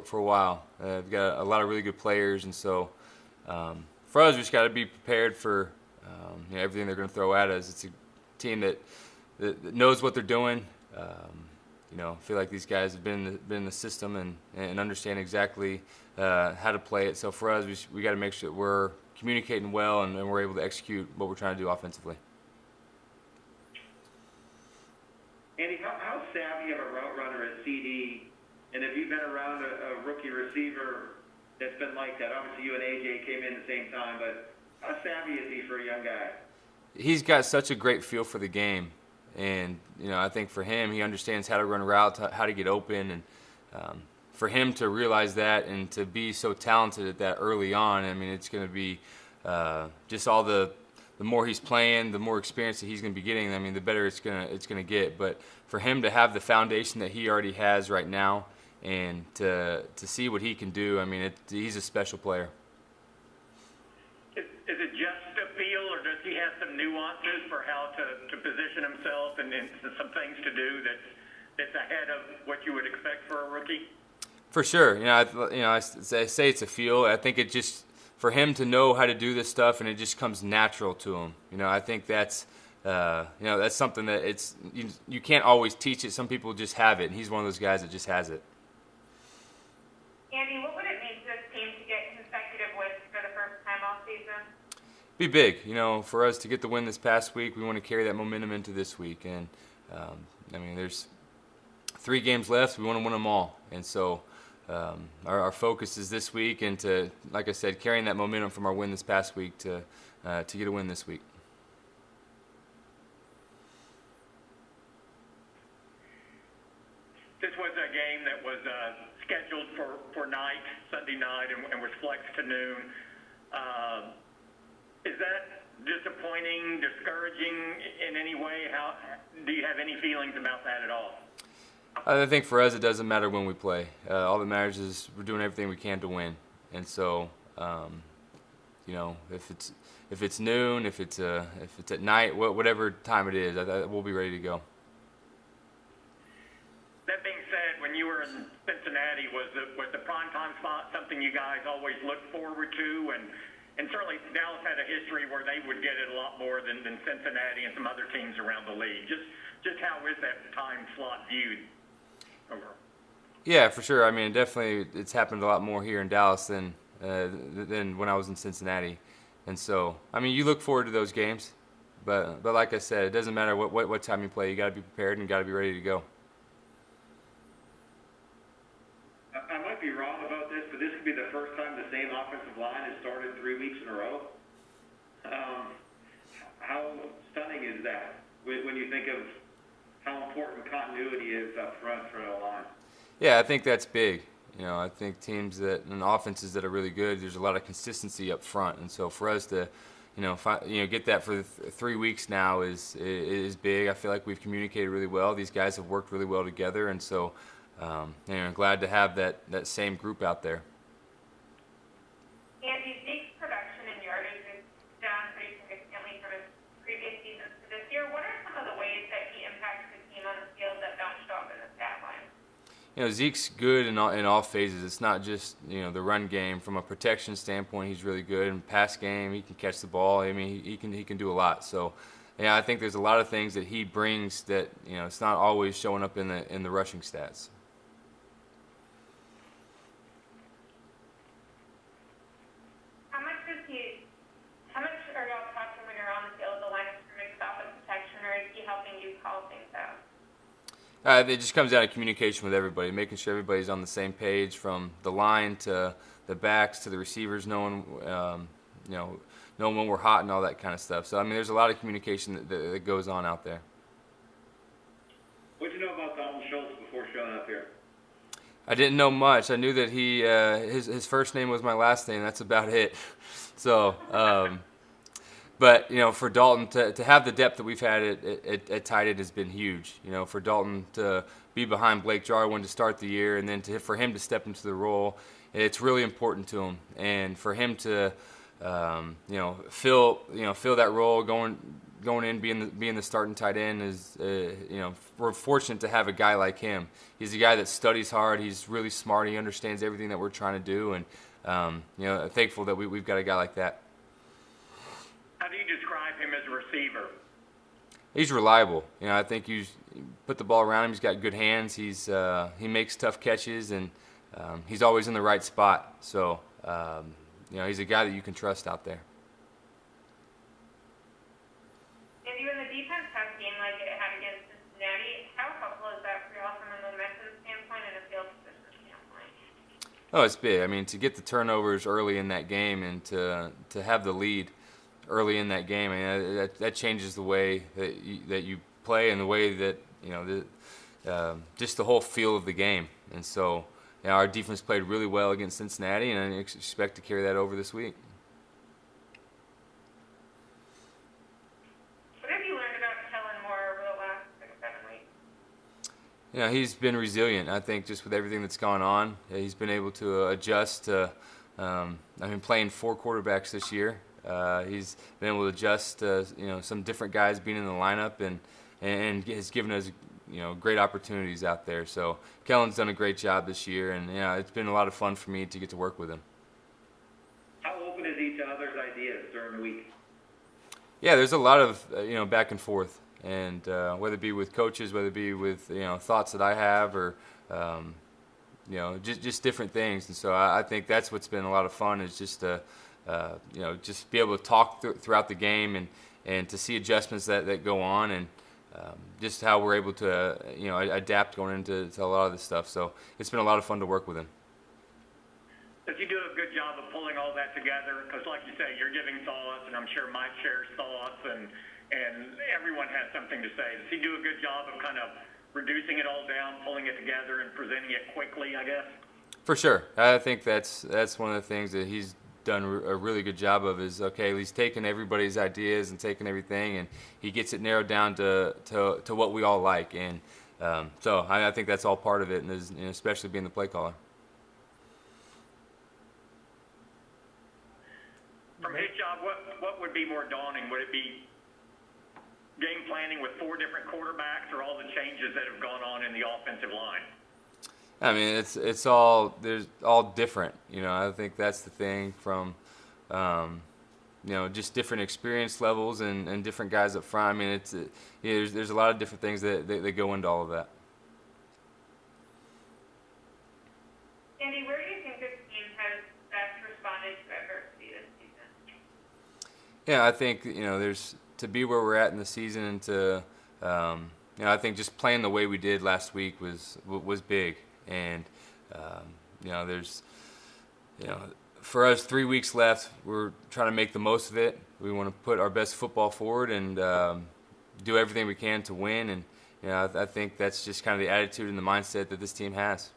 for a while. We've got a lot of really good players, and so for us, we just got to be prepared for everything they're going to throw at us. It's a team that knows what they're doing. I feel like these guys have been in the system and understand exactly how to play it. So for us, we got to make sure that we're communicating well and we're able to execute what we're trying to do offensively. Andy, how savvy of a route runner is CD? And have you been around a rookie receiver that's been like that? Obviously, you and AJ came in at the same time, but how savvy is he for a young guy? He's got such a great feel for the game. And, I think for him, he understands how to run routes, how to get open. And for him to realize that and to be so talented at that early on, I mean, it's going to be just all the more he's playing, the more experience that he's going to be getting, I mean, the better it's going to get. But for him to have the foundation that he already has right now and to see what he can do, I mean, he's a special player. Is it just a feel, or does he have some nuances for how to position himself and some things to do that's ahead of what you would expect for a rookie? For sure. I say it's a feel. I think it just for him to know how to do this stuff, and it just comes natural to him. I think that's that's something that you can't always teach it. Some people just have it, and he's one of those guys that just has it. Andy, what would it mean to this team to get consecutive wins for the first time all season? Be big. For us to get the win this past week, we want to carry that momentum into this week. And, there's 3 games left. We want to win them all. And so our focus is this week and to, like I said, carrying that momentum from our win this past week to get a win this week. This was a game that was scheduled for Sunday night, and was flexed to noon. Is that disappointing, discouraging in any way? How do you have any feelings about that at all? I think for us, it doesn't matter when we play. All that matters is we're doing everything we can to win. And so, if it's noon, if it's at night, whatever time it is, we'll be ready to go. That being said, when you were in Cincinnati, was the primetime spot something you guys always looked forward to? And certainly Dallas had a history where they would get it a lot more than Cincinnati and some other teams around the league. Just how is that time slot viewed overall? Yeah, for sure. I mean, definitely it's happened a lot more here in Dallas than when I was in Cincinnati. And so, I mean, you look forward to those games. But like I said, it doesn't matter what time you play. You got to be prepared and got to be ready to go. I might be wrong about this, but this could be the first time the same offensive line has started 3 weeks in a row. How stunning is that when you think of how important continuity is up front for the line? Yeah, I think that's big. I think teams and offenses that are really good, there's a lot of consistency up front, and so for us to, get that for 3 weeks now is big. I feel like we've communicated really well. These guys have worked really well together, and so. I'm glad to have that same group out there. Andy, Zeke's production and yardage is down pretty significantly from his previous seasons to this year. What are some of the ways that he impacts the team on the field that don't show up in the stat line? Zeke's good in all phases. It's not just the run game. From a protection standpoint, he's really good. In pass game, he can catch the ball. I mean, he can do a lot. So. Yeah, I think there's a lot of things that he brings that it's not always showing up in the rushing stats. How much are y'all talking when you're on the field, the line of scrimmage about the protection, or is he helping you call things out? It just comes down to communication with everybody, making sure everybody's on the same page, from the line to the backs to the receivers, knowing when we're hot and all that kind of stuff. So, I mean, there's a lot of communication that goes on out there. What did you know about Dalton Schultz before showing up here? I didn't know much. I knew that his first name was my last name. That's about it. So, but for Dalton to have the depth that we've had at tight end has been huge. For Dalton to be behind Blake Jarwin to start the year, and then for him to step into the role, it's really important to him. And for him to fill that role going in, being the starting tight end is, we're fortunate to have a guy like him. He's a guy that studies hard. He's really smart. He understands everything that we're trying to do, and thankful that we've got a guy like that. How do you describe him as a receiver? He's reliable. I think you put the ball around him. He's got good hands. He makes tough catches, and he's always in the right spot. So he's a guy that you can trust out there. If you and the defense have a game like it had against Cincinnati, how helpful is that for y'all from a momentum standpoint and a field position standpoint? Oh, it's big. I mean, to get the turnovers early in that game and to have the lead early in that game, I mean, that changes the way that you play and the way that just the whole feel of the game. And so our defense played really well against Cincinnati, and I expect to carry that over this week. What have you learned about Kellen Moore over the last 6-7 weeks? He's been resilient. I think just with everything that's gone on, he's been able to adjust to. Playing 4 quarterbacks this year. He's been able to adjust to some different guys being in the lineup, and has given us great opportunities out there. So Kellen's done a great job this year, and it's been a lot of fun for me to get to work with him. How open is he to others' ideas during the week? Yeah, there's a lot of back and forth, and whether it be with coaches, whether it be with thoughts that I have, or just different things. And so I think that's what's been a lot of fun, is just to just be able to talk throughout the game, and to see adjustments that go on, and just how we're able to adapt going into a lot of this stuff. So it's been a lot of fun to work with him. Does he do a good job of pulling all that together? Because like you say, you're giving thoughts, and I'm sure Mike shares thoughts, and everyone has something to say. Does he do a good job of kind of reducing it all down, pulling it together, and presenting it quickly, I guess? For sure. I think that's one of the things that he's done a really good job of, is he's taken everybody's ideas and taken everything, and he gets it narrowed down to what we all like. And so I think that's all part of it, and especially being the play caller. From his job, what would be more daunting? Would it be game planning with 4 different quarterbacks, or all the changes that have gone on in the offensive line? I mean, it's all different. I think that's the thing, from just different experience levels and different guys up front. I mean, there's a lot of different things that go into all of that. Andy, where do you think this team has best responded to adversity this season? Yeah, I think there's to be where we're at in the season, and to I think just playing the way we did last week was big. And there's for us 3 weeks left. We're trying to make the most of it. We want to put our best football forward, and do everything we can to win. And I think that's just kind of the attitude and the mindset that this team has.